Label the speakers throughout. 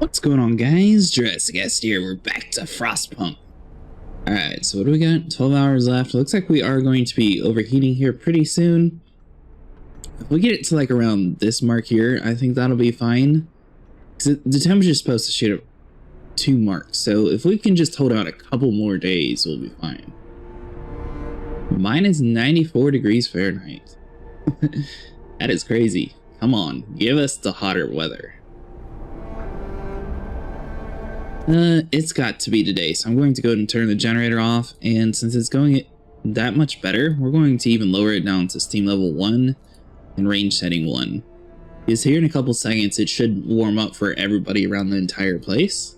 Speaker 1: What's going on, guys? Jurassic here. We're back to Frostpunk. Alright, so what do we got? 12 hours left. Looks like we are going to be overheating here pretty soon. If we get it to like around this mark here, I think that'll be fine. Because the temperature is supposed to shoot at 2 marks, so if we can just hold out a couple more days, we'll be fine. Minus 94 degrees Fahrenheit. That is crazy. Come on, give us the hotter weather. It's got to be today, so I'm going to go ahead and turn the generator off, and since it's going that much better, we're going to even lower it down to steam level 1 and range setting 1. Because here in a couple seconds, it should warm up for everybody around the entire place.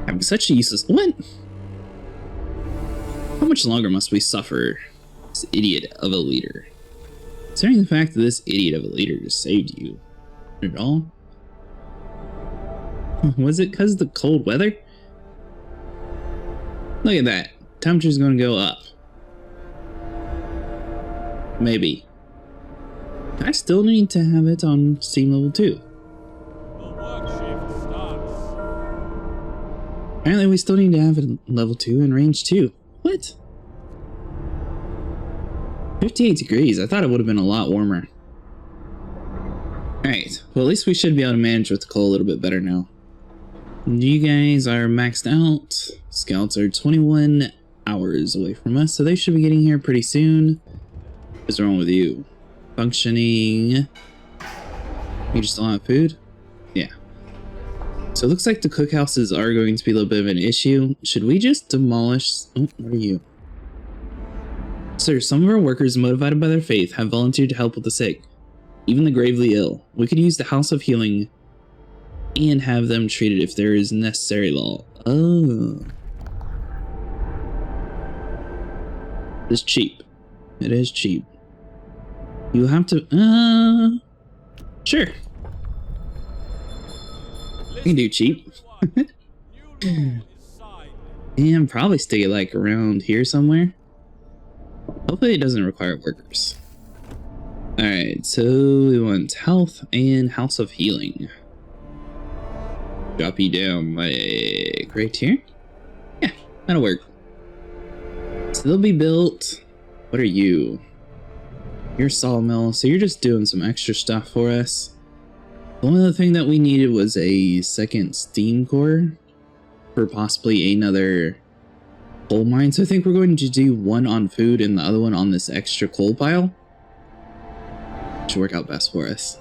Speaker 1: I'm such a useless... What? How much longer must we suffer this idiot of a leader? Considering the fact that this idiot of a leader just saved you. Not at all? Was it because of the cold weather? Look at that. Temperature's going to go up. Maybe. I still need to have it on steam level 2.
Speaker 2: The work shift starts.
Speaker 1: Apparently we still need to have it level 2 and range 2. What? 58 degrees. I thought it would have been a lot warmer. Alright. Well, at least we should be able to manage with the cold a little bit better now. You guys are maxed out. Scouts are 21 hours away from us, so they should be getting here pretty soon. What's wrong with you? Functioning. You just don't have food? Yeah. So it looks like the cookhouses are going to be a little bit of an issue. Should we just demolish... Oh, what are you? Sir, some of our workers, motivated by their faith, have volunteered to help with the sick, even the gravely ill. We could use the House of Healing and have them treated if there is necessary law. Oh. It's cheap. It is cheap. You have to, sure. I can do cheap. And probably stick it like around here somewhere. Hopefully it doesn't require workers. Alright, so we want health and House of Healing. Drop you down like right here? Yeah, that'll work. So they'll be built. What are you? You're sawmill, so you're just doing some extra stuff for us. The only other thing that we needed was a second steam core for possibly another coal mine. So I think we're going to do one on food and the other one on this extra coal pile. Should work out best for us.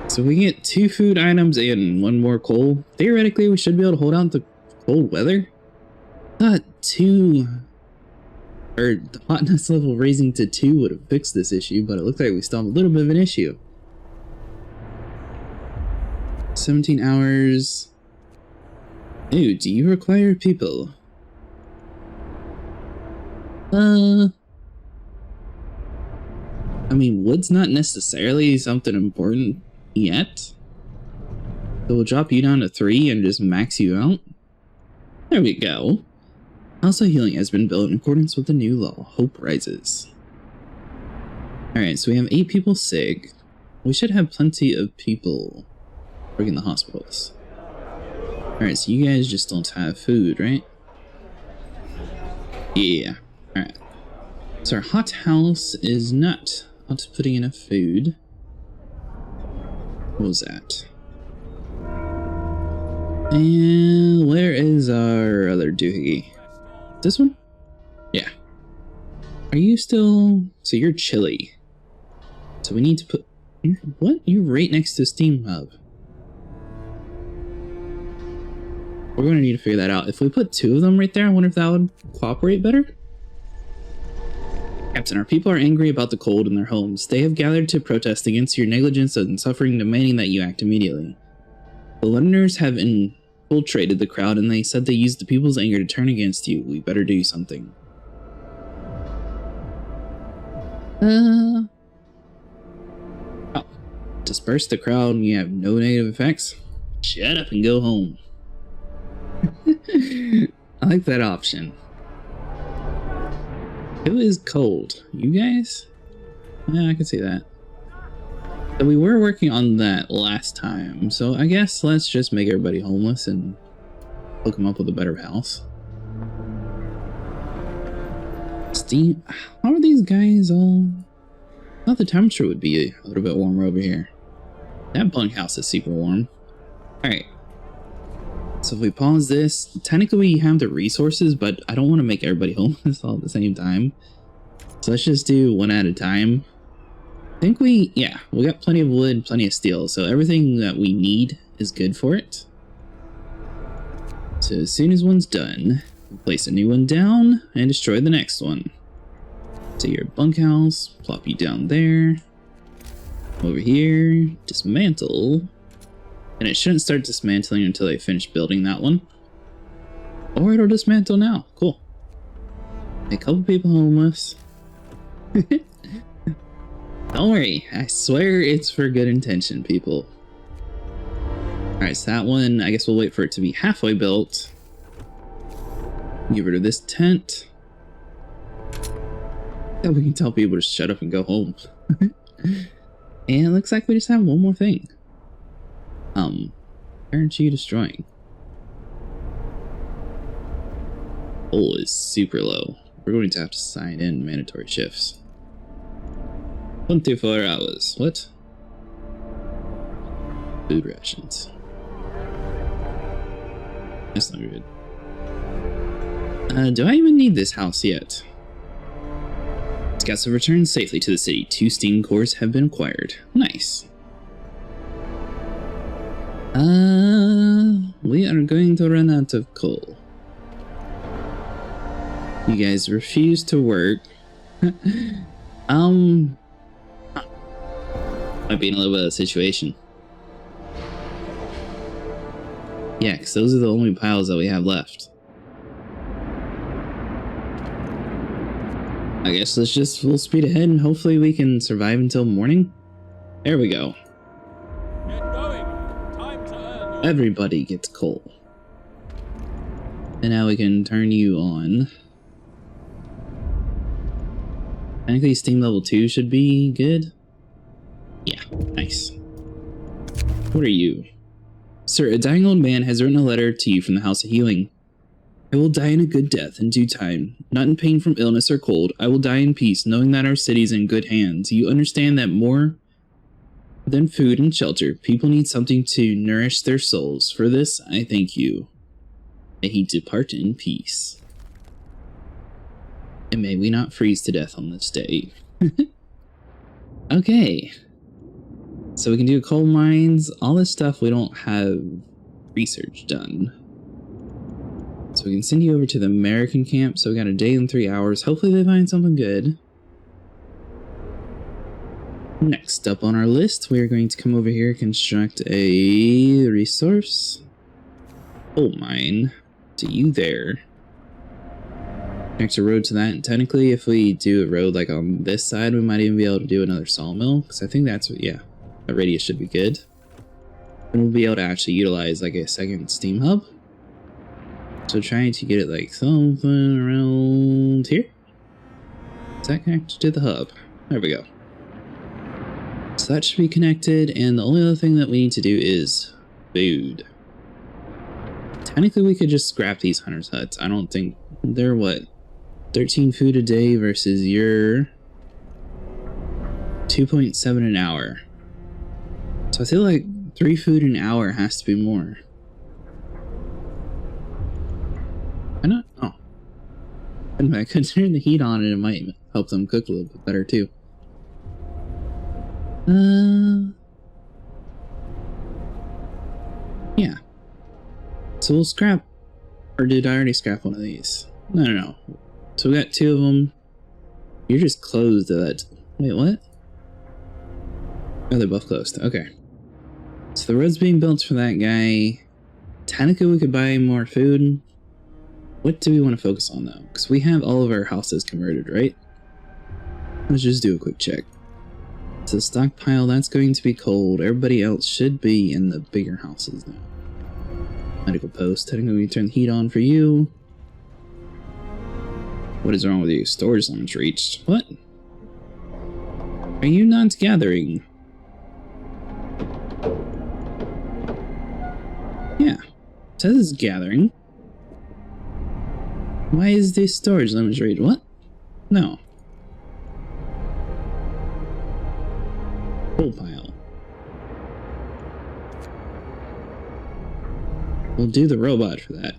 Speaker 1: So we can get 2 food items and 1 more coal. Theoretically, we should be able to hold out the cold weather. Not 2... Or the hotness level raising to 2 would have fixed this issue, but it looks like we still have a little bit of an issue. 17 hours. Ooh, do you require people? I mean, wood's not necessarily something important yet. So we'll drop you down to 3 and just max you out. There we go. House of Healing has been built in accordance with the new law. Hope rises. Alright, so we have 8 people sick. We should have plenty of people working in the hospitals. Alright, so you guys just don't have food, right? Yeah. Alright. So our hot house is not putting enough food. What was that? And where is our other doohickey? This one? Yeah. Are you still... So you're chilly. So we need to put... What? You're right next to Steam Hub. We're going to need to figure that out. If we put 2 of them right there, I wonder if that would cooperate better? Captain, our people are angry about the cold in their homes. They have gathered to protest against your negligence and suffering, demanding that you act immediately. The Londoners have infiltrated the crowd, and they said they used the people's anger to turn against you. We better do something. Oh. Disperse the crowd and you have no negative effects? Shut up and go home. I like that option. It is cold. You guys? Yeah, I can see that. So we were working on that last time, so I guess let's just make everybody homeless and hook them up with a better house. Steam, how are these guys all... I thought the temperature would be a little bit warmer over here. That bunkhouse is super warm. Alright. So if we pause this, technically we have the resources, but I don't want to make everybody homeless all at the same time. So let's just do one at a time. I think we got plenty of wood, plenty of steel, so everything that we need is good for it. So as soon as one's done, we'll place a new one down and destroy the next one. So your bunkhouse, plop you down there. Over here, dismantle. And it shouldn't start dismantling until they finish building that one. Or it'll dismantle now. Cool. A couple people homeless. Don't worry, I swear it's for good intention, people. Alright, so that one, I guess we'll wait for it to be halfway built. Get rid of this tent. Yeah, we can tell people to shut up and go home. And it looks like we just have one more thing. Why aren't you destroying? Coal is super low. We're going to have to sign in mandatory shifts. 24 hours. What? Food rations. That's not good. Do I even need this house yet? Scouts have returned safely to the city. 2 steam cores have been acquired. Nice. We are going to run out of coal. You guys refuse to work. Might be in a little bit of a situation. Yeah, because those are the only piles that we have left. I guess let's just full speed ahead and hopefully we can survive until morning. There we go.
Speaker 2: Get going. Time to earn your...
Speaker 1: Everybody gets coal. And now we can turn you on. I think steam level 2 should be good. Yeah, nice. What are you? Sir, a dying old man has written a letter to you from the House of Healing. I will die in a good death in due time, not in pain from illness or cold. I will die in peace, knowing that our city is in good hands. You understand that more than food and shelter, people need something to nourish their souls. For this, I thank you. May he depart in peace. And may we not freeze to death on this day. Okay. So we can do coal mines, all this stuff we don't have research done. So we can send you over to the American camp. So we got a day and 3 hours. Hopefully they find something good. Next up on our list, we are going to come over here, construct a resource. Coal mine. To you there. Connect a road to that. And technically, if we do a road like on this side, we might even be able to do another sawmill. Because I think that's what, yeah, that radius should be good. And we'll be able to actually utilize like a second steam hub. So trying to get it like something around here. Is that connected to the hub? There we go. So that should be connected, and the only other thing that we need to do is food. Technically we could just scrap these hunters' huts. I don't think they're what? 13 food a day versus your 2.7 an hour. So I feel like 3 food an hour has to be more. Why not? Oh. Anyway, I could turn the heat on and it might help them cook a little bit better too. Yeah. So we'll scrap, or did I already scrap one of these? No. So we got 2 of them. You're just closed to that. Wait, what? Oh, they're both closed. Okay. So the road's being built for that guy. Technically, we could buy more food. What do we want to focus on though? Because we have all of our houses converted, right? Let's just do a quick check. So stockpile, that's going to be cold. Everybody else should be in the bigger houses now. Medical post, technically we turn the heat on for you. What is wrong with you? Storage limits reached. What? Are you not gathering? Yeah. It says it's gathering. Why is this storage limit rate? What? No. Coal pile. We'll do the robot for that.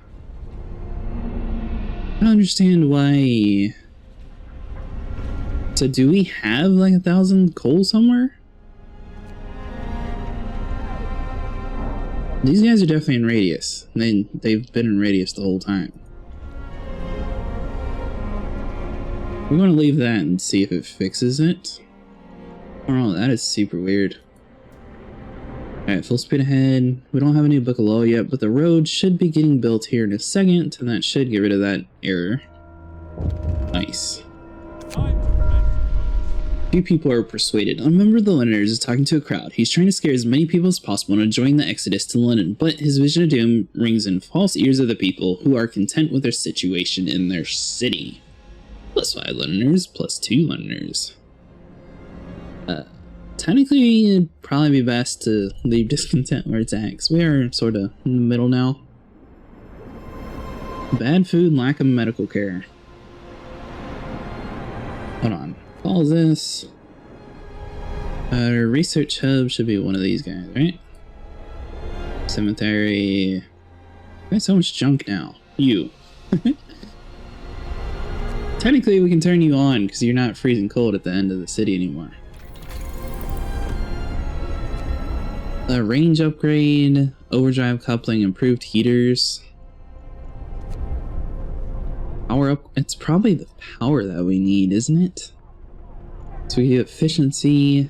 Speaker 1: I don't understand why. So do we have like 1,000 coal somewhere? These guys are definitely in radius. They've been in radius the whole time. We want to leave that and see if it fixes it. Oh, that is super weird. Alright, full speed ahead. We don't have a new book of law yet, but the road should be getting built here in a second, and that should get rid of that error. Nice. Few people are persuaded. A member of the Londoners is talking to a crowd. He's trying to scare as many people as possible into joining the exodus to London, but his vision of doom rings in false ears of the people who are content with their situation in their city. +5 Londoners, +2 Londoners. Technically, it'd probably be best to leave discontent where it's at, because we are sort of in the middle now. Bad food, lack of medical care. Hold on. All this. Our research hub should be one of these guys, right? Cemetery. I got so much junk now. You. Technically, we can turn you on because you're not freezing cold at the end of the city anymore. A range upgrade, overdrive coupling, improved heaters. Power up. It's probably the power that we need, isn't it? So we get efficiency.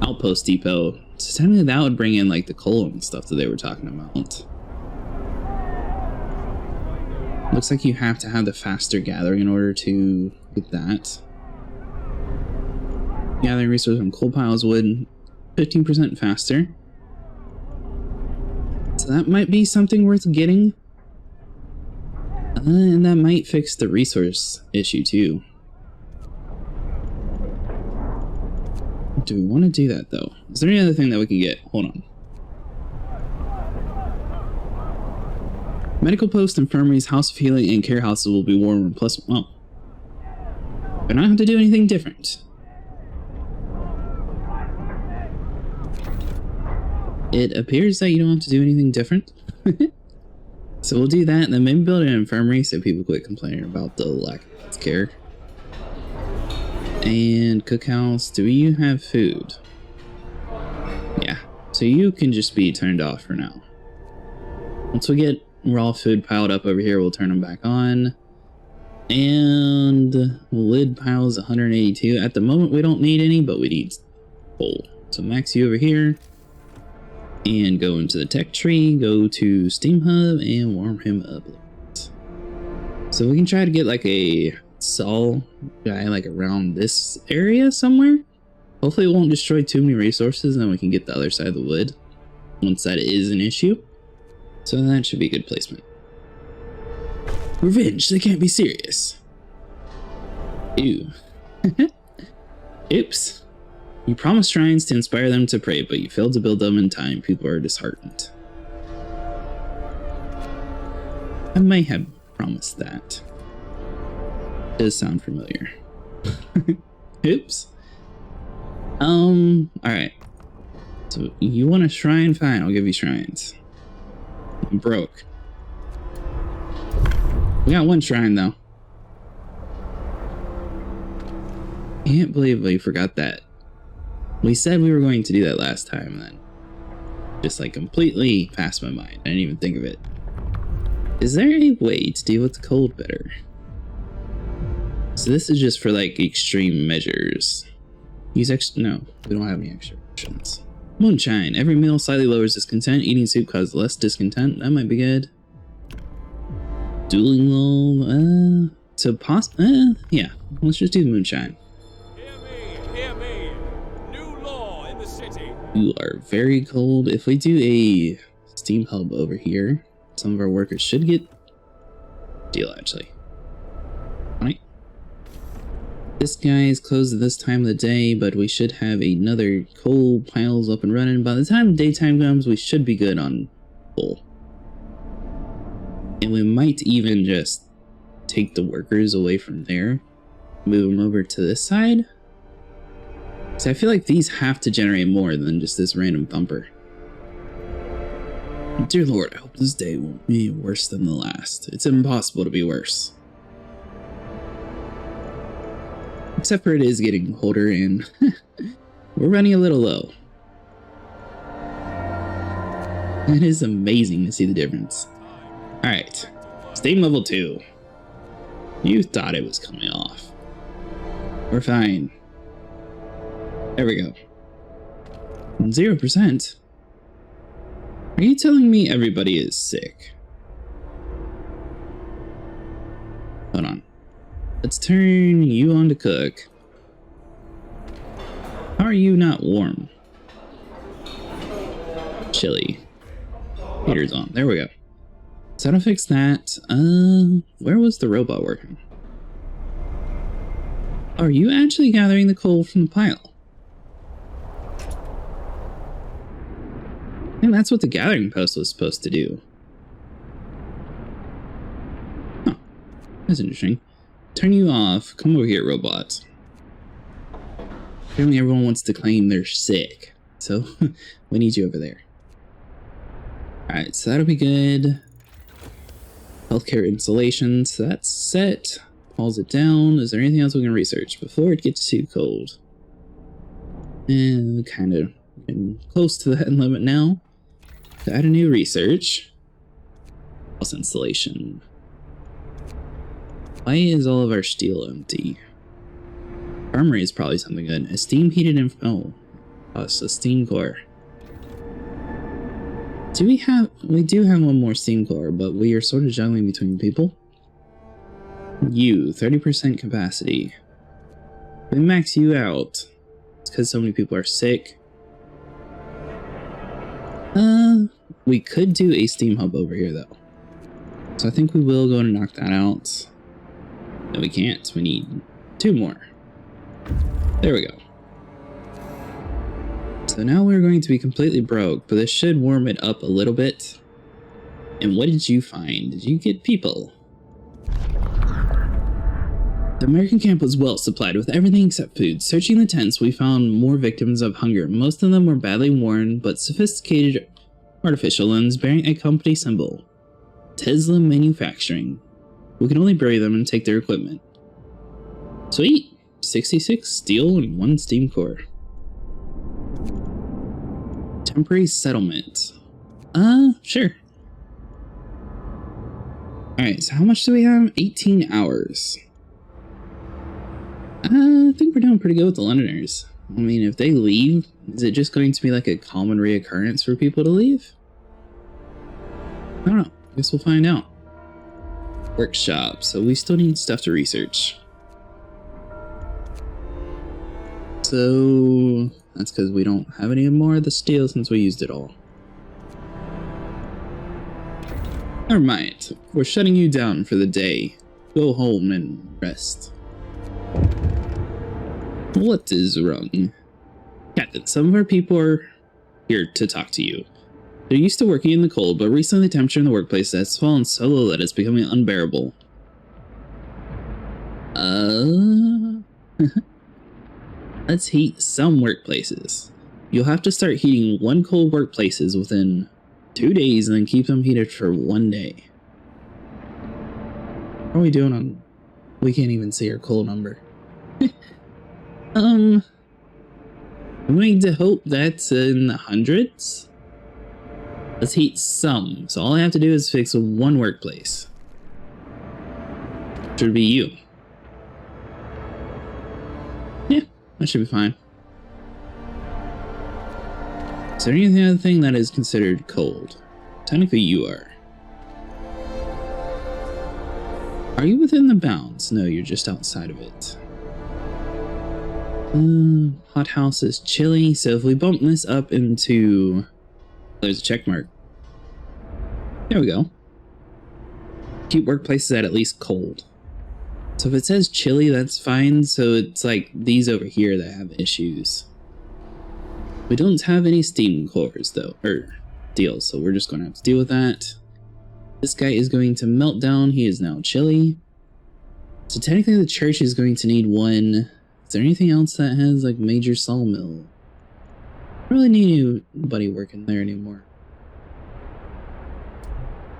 Speaker 1: Outpost depot. So technically that would bring in like the coal and stuff that they were talking about. Looks like you have to have the faster gathering in order to get that. Gathering resources from coal piles would 15% faster. So that might be something worth getting. And that might fix the resource issue too. Do we want to do that though? Is there any other thing that we can get? Hold on. Medical posts, infirmaries, house of healing, and care houses will be warmer. Plus, well, I don't have to do anything different. It appears that you don't have to do anything different. So we'll do that, and then maybe build an infirmary so people quit complaining about the lack of health care. And cookhouse. Do you have food? Yeah. So you can just be turned off for now. Once we get raw food piled up over here, we'll turn them back on. And lid pile is 182. At the moment, we don't need any, but we need coal. So max you over here. And go into the tech tree, go to Steam Hub, and warm him up. So we can try to get like a Sol guy like around this area somewhere. Hopefully it won't destroy too many resources, and then we can get the other side of the wood once that is an issue. So that should be a good placement. Revenge, they can't be serious. Ew. Oops. You promised shrines to inspire them to pray, but you failed to build them in time. People are disheartened. I may have promised that. Does sound familiar. Oops. Alright. So you want a shrine? Fine, I'll give you shrines. I'm broke. We got one shrine though. Can't believe we forgot that. We said we were going to do that last time, and then just like completely passed my mind. I didn't even think of it. Is there a way to deal with the cold better? So this is just for like extreme measures. Use extra. No, we don't have any extra options. Moonshine. Every meal slightly lowers discontent. Eating soup causes less discontent. That might be good. Dueling lull. So yeah. Let's just do the moonshine.
Speaker 2: Hear me. New law in the city.
Speaker 1: You are very cold. If we do a steam hub over here, some of our workers should get deal actually. Right? This guy is closed at this time of the day, but we should have another coal piles up and running. By the time daytime comes, we should be good on coal. And we might even just take the workers away from there, move them over to this side. So I feel like these have to generate more than just this random thumper. Dear Lord, I hope this day won't be worse than the last. It's impossible to be worse. Except for it is getting colder and we're running a little low. It is amazing to see the difference. Alright, steam level 2. You thought it was coming off. We're fine. There we go. 0%? Are you telling me everybody is sick? Hold on. Let's turn you on to cook. How are you not warm? Chilly. Heater's on. There we go. So how to fix that? Where was the robot working? Are you actually gathering the coal from the pile? I think that's what the gathering post was supposed to do. Huh. That's interesting. Turn you off. Come over here, robot. Apparently everyone wants to claim they're sick. So, we need you over there. Alright, so that'll be good. Healthcare installations. So that's set. Pause it down. Is there anything else we can research before it gets too cold? And kind of getting close to that limit now. To add a new research. House installation. Why is all of our steel empty? Armory is probably something good. A steam heated a steam core. We do have one more steam core, but we are sort of juggling between people. You, 30% capacity. We max you out. It's because so many people are sick. We could do a steam hub over here though. So I think we will go and knock that out. No, we can't. We need 2 more. There we go. So now we're going to be completely broke, but this should warm it up a little bit. And what did you find? Did you get people? The American camp was well supplied with everything except food. Searching the tents, we found more victims of hunger. Most of them were badly worn, but sophisticated artificial limbs bearing a company symbol. Tesla Manufacturing. We can only bury them and take their equipment. Sweet! 66 steel and 1 steam core. Temporary settlement. Sure. Alright, so how much do we have? 18 hours. I think we're doing pretty good with the Londoners. I mean, if they leave, is it just going to be like a common reoccurrence for people to leave? I don't know. Guess we'll find out. Workshop. So we still need stuff to research. So that's because we don't have any more of the steel since we used it all. Never mind. We're shutting you down for the day. Go home and rest. What is wrong? Captain, some of our people are here to talk to you. They're used to working in the cold, but recently the temperature in the workplace has fallen so low that it's becoming unbearable. Let's heat some workplaces. You'll have to start heating 1 cold workplaces within 2 days and then keep them heated for 1 day. How are we doing on... We can't even see our coal number. I'm going to hope that's in the hundreds. Let's heat some. So all I have to do is fix 1 workplace. Should be you. Yeah, that should be fine. Is there any other thing that is considered cold? Technically you are. Are you within the bounds? No, you're just outside of it. Hothouse is chilly, so if we bump this up into... There's a check mark. There we go. Keep workplaces at least cold. So if it says chili, that's fine. So it's like these over here that have issues. We don't have any steam cores though, or deals, so we're just going to have to deal with that. This guy is going to melt down. He is now chili. So technically the church is going to need one. Is there anything else that has like major sawmill? I don't really need anybody working there anymore.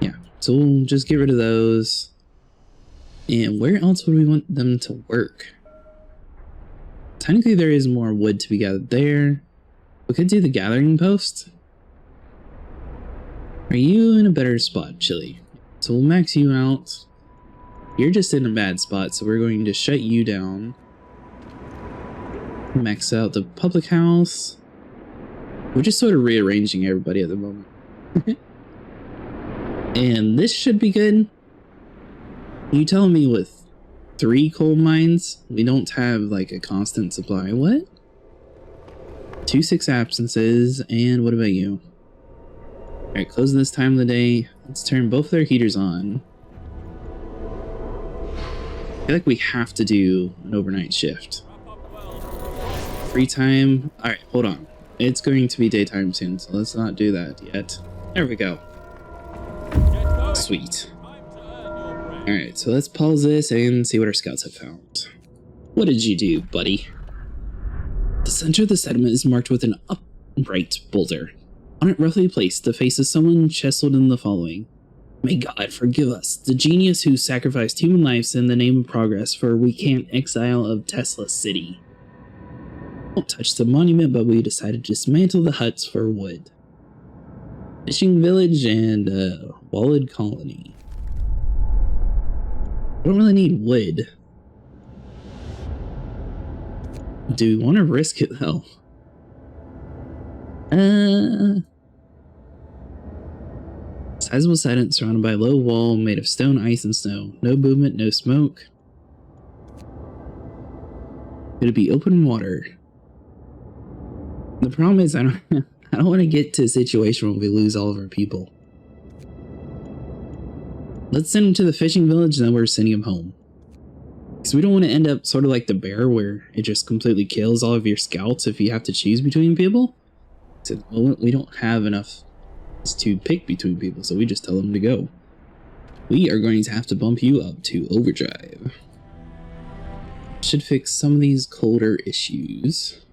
Speaker 1: Yeah, so we'll just get rid of those. And where else would we want them to work? Technically there is more wood to be gathered there. We could do the gathering post. Are you in a better spot, Chili? So we'll max you out. You're just in a bad spot, so we're going to shut you down. Max out the public house. We're just sort of rearranging everybody at the moment. And this should be good. You telling me with 3 coal mines, we don't have like a constant supply? What? 2 6 absences, and what about you? Alright, close this time of the day. Let's turn both their heaters on. I feel like we have to do an overnight shift. Free time. Alright, hold on. It's going to be daytime soon, so let's not do that yet. There we go. Sweet. Alright, so let's pause this and see what our scouts have found. What did you do, buddy? The center of the sediment is marked with an upright boulder. On it, roughly placed, the face of someone chiseled in the following. May God forgive us, the genius who sacrificed human lives in the name of progress for we can't exile of Tesla City. Won't touch the monument, but we decided to dismantle the huts for wood. Fishing village and walled colony. I don't really need wood. Do we want to risk it though? Sizable sediment surrounded by a low wall made of stone, ice, and snow. No movement, no smoke. Could it be open water? The problem is I don't want to get to a situation where we lose all of our people. Let's send them to the fishing village, and then we're sending them home. Because we don't want to end up sort of like the bear, where it just completely kills all of your scouts if you have to choose between people. So we don't have enough to pick between people, so we just tell them to go. We are going to have to bump you up to overdrive. Should fix some of these colder issues.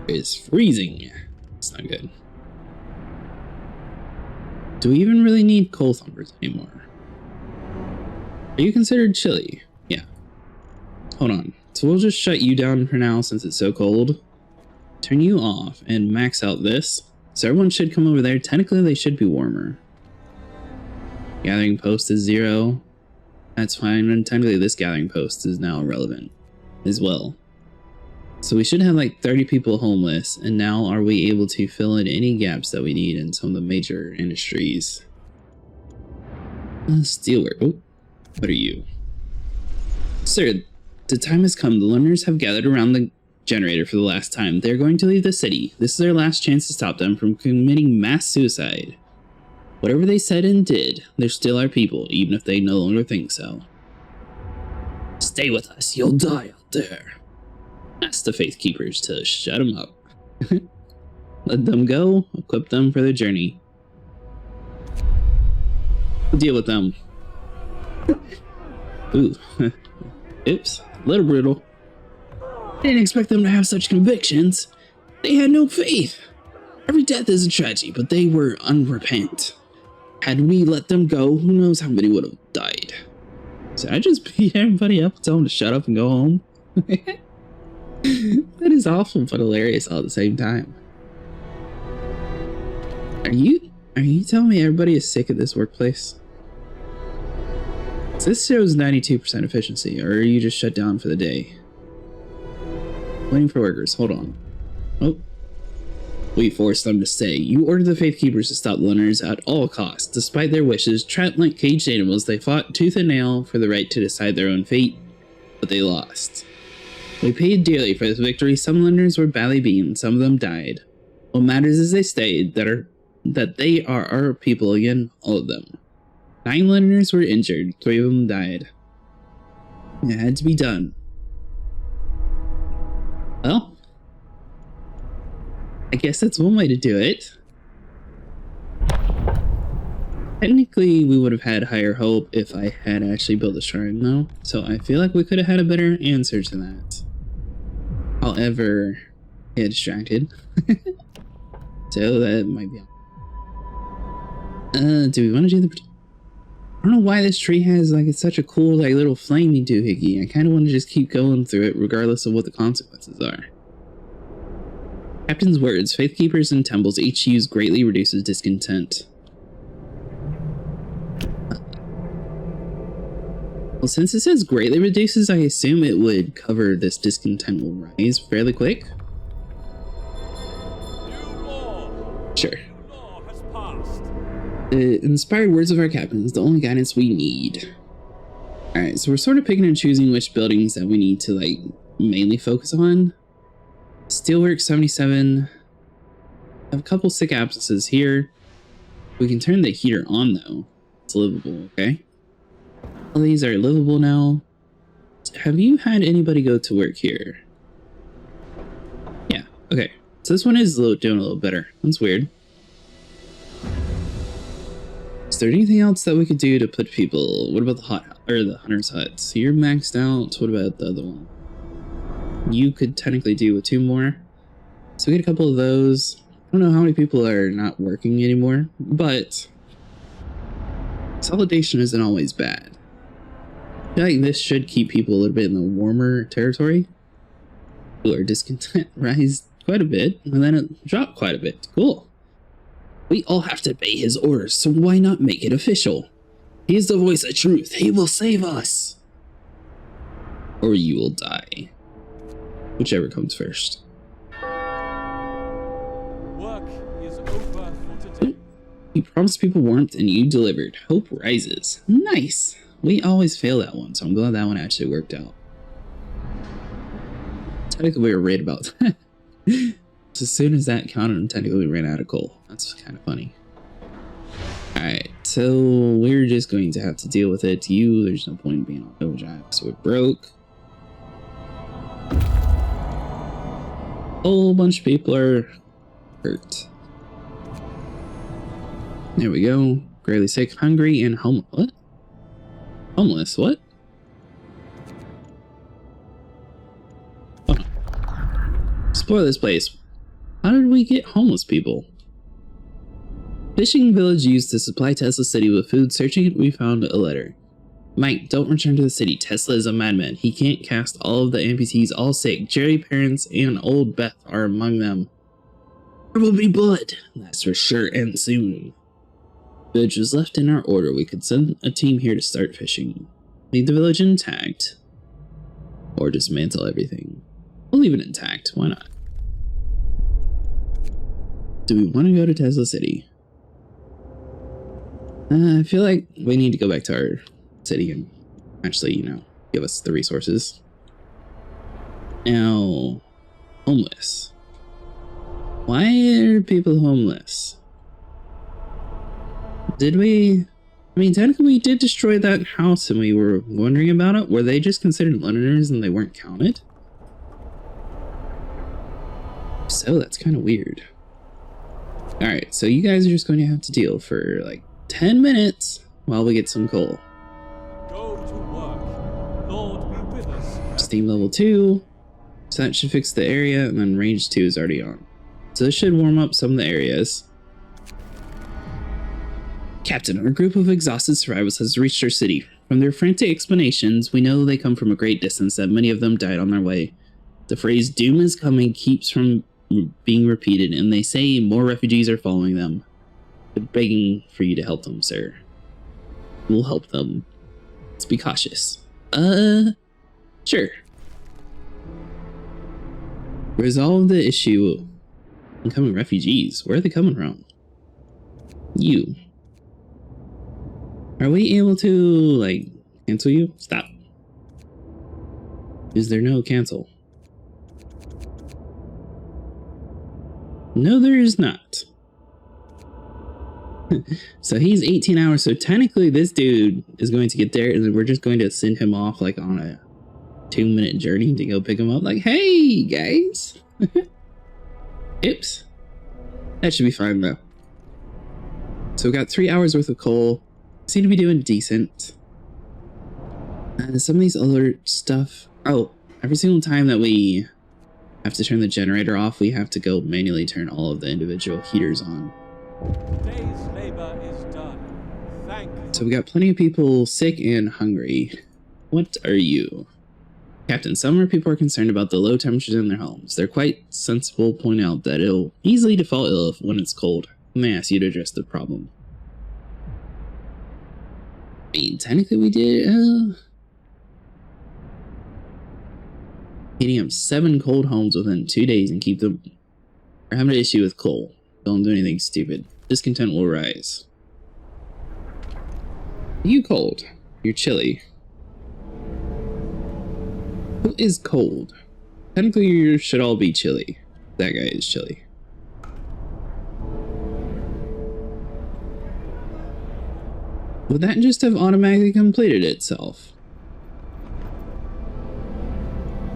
Speaker 1: It's freezing. It's not good. Do we even really need coal thumpers anymore? Are you considered chilly? Yeah. Hold on. So we'll just shut you down for now since it's so cold. Turn you off and max out this. So everyone should come over there. Technically they should be warmer. Gathering post is 0. That's fine. And technically this gathering post is now irrelevant as well. So we should have like 30 people homeless, and now are we able to fill in any gaps that we need in some of the major industries? Steelwork. Oh, what are you? Sir, the time has come. The learners have gathered around the generator for the last time. They're going to leave the city. This is their last chance to stop them from committing mass suicide. Whatever they said and did, they're still our people, even if they no longer think so. Stay with us. You'll die out there. Ask the Faith Keepers to shut them up. Let them go, equip them for their journey. Deal with them. Ooh. Oops, a little brutal. I didn't expect them to have such convictions. They had no faith. Every death is a tragedy, but they were unrepentant. Had we let them go, who knows how many would have died. So I just beat everybody up and tell them to shut up and go home. That is awful but hilarious all at the same time. Are you telling me everybody is sick at this workplace? So this shows 92% efficiency, or are you just shut down for the day? Waiting for workers, hold on. Oh. We forced them to stay. You ordered the Faith Keepers to stop the learners at all costs. Despite their wishes, trapped like caged animals, they fought tooth and nail for the right to decide their own fate, but they lost. We paid dearly for this victory. Some learners were badly beaten, some of them died. What matters is they stayed, that they are our people again, all of them. 9 Londoners were injured. 3 of them died. It had to be done. Well, I guess that's one way to do it. Technically, we would have had higher hope if I had actually built a shrine, though. So I feel like we could have had a better answer to that. However, I get distracted. So that might be... do we want to do the... I don't know why this tree has, like, it's such a cool, like, little flamey doohickey. I kind of want to just keep going through it, regardless of what the consequences are. Captain's words, faith keepers and temples each use greatly reduces discontent. Well, since it says greatly reduces, I assume it would cover this discontent will rise fairly quick.
Speaker 2: New law.
Speaker 1: Sure.
Speaker 2: New law has passed.
Speaker 1: The inspired words of our captain is the only guidance we need. Alright, so we're sort of picking and choosing which buildings that we need to, like, mainly focus on. Steelwork 77. I have a couple sick absences here. We can turn the heater on, though. It's livable, okay? All these are livable now. Have you had anybody go to work here? Yeah, okay. So this one is doing a little better. That's weird. Is there anything else that we could do to put people... What about the hunter's huts? So you're maxed out. What about the other one? You could technically do with 2 more. So we get a couple of those. I don't know how many people are not working anymore, but consolidation isn't always bad. I feel like this should keep people a little bit in the warmer territory. Ooh, our discontent rise quite a bit, and then it dropped quite a bit. Cool. We all have to obey his orders, so why not make it official? He is the voice of truth. He will save us. Or you will die. Whichever comes first.
Speaker 2: Work is over for today.
Speaker 1: You promised people warmth and you delivered. Hope rises. Nice. We always fail that one, so I'm glad that one actually worked out. Technically, we were right about that. So as soon as that counted, technically we ran out of coal. That's kind of funny. Alright, so we're just going to have to deal with it. There's no point in being on overdrive, so we're broke. A whole bunch of people are hurt. There we go. Greatly sick, hungry, and homeless. What? Homeless, what? Oh. Explore this place. How did we get homeless people? Fishing village used to supply Tesla City with food. Searching it, we found a letter. Mike, don't return to the city. Tesla is a madman. He can't cast all of the amputees, all sick. Jerry, parents, and old Beth are among them. There will be blood. That's for sure, and soon. Village was left in our order. We could send a team here to start fishing. Leave the village intact. Or dismantle everything. We'll leave it intact. Why not? Do we want to go to Tesla City? I feel like we need to go back to our city and actually, give us the resources. Now, homeless. Why are people homeless? Did we... I mean, technically we did destroy that house and we were wondering about it. Were they just considered Londoners and they weren't counted? So that's kind of weird. Alright, so you guys are just going to have to deal for like 10 minutes while we get some coal.
Speaker 2: Go to work. Lord be with us.
Speaker 1: Steam level 2. So that should fix the area, and then range 2 is already on. So this should warm up some of the areas. Captain, our group of exhausted survivors has reached our city. From their frantic explanations, we know they come from a great distance, that many of them died on their way. The phrase doom is coming keeps from being repeated, and they say more refugees are following them. They're begging for you to help them, sir. We'll help them. Let's be cautious. Sure. Resolve the issue. Incoming refugees. Where are they coming from? You. Are we able to, like, cancel you? Stop. Is there no cancel? No, there is not. So he's 18 hours. So technically this dude is going to get there and then we're just going to send him off like on a 2-minute journey to go pick him up. Like, hey guys. Oops. That should be fine though. So we got 3 hours worth of coal. Seem to be doing decent. Some of these alert stuff. Oh, every single time that we have to turn the generator off, we have to go manually turn all of the individual heaters on.
Speaker 2: Day's labor is done. Thank you.
Speaker 1: So we got plenty of people sick and hungry. What are you? Captain, some of our people are concerned about the low temperatures in their homes. They're quite sensible, point out that it'll easily fall ill when it's cold. Let me ask you to address the problem. I mean, technically we did, heating up 7 cold homes within 2 days and keep them. We're having an issue with coal. Don't do anything stupid. Discontent will rise. You cold. You're chilly. Who is cold? Technically you should all be chilly. That guy is chilly. Would that just have automatically completed itself?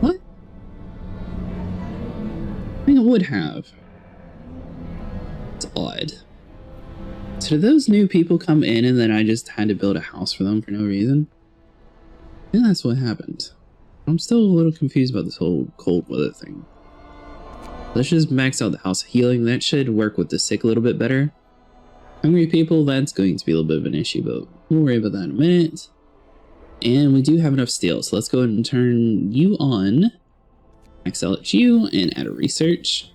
Speaker 1: What? I think it would have. It's odd. So did those new people come in and then I just had to build a house for them for no reason? I think that's what happened. I'm still a little confused about this whole cold weather thing. Let's just max out the house healing. That should work with the sick a little bit better. Hungry people, that's going to be a little bit of an issue, but we'll worry about that in a minute. And we do have enough steel, so let's go ahead and turn you on. Max out you and add a research.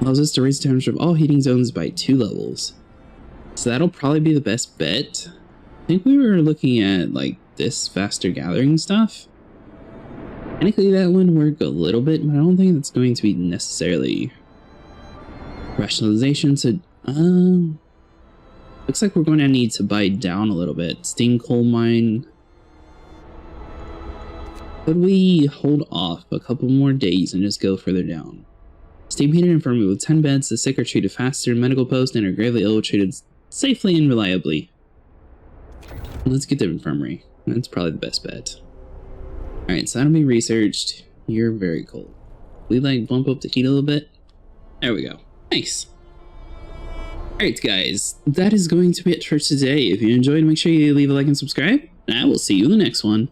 Speaker 1: Allows us to raise the temperature of all heating zones by 2 levels. So that'll probably be the best bet. I think we were looking at like this faster gathering stuff. Technically that would work a little bit, but I don't think that's going to be necessarily rationalization. So looks like we're going to need to buy down a little bit. Steam coal mine. Could we hold off a couple more days and just go further down? Steam heater infirmary with 10 beds. The sick are treated faster. Medical post and are gravely ill treated safely and reliably. Let's get the infirmary. That's probably the best bet. Alright, so that'll be researched. You're very cold. We like bump up the heat a little bit. There we go. Nice. Alright guys, that is going to be it for today. If you enjoyed, make sure you leave a like and subscribe. And I will see you in the next one.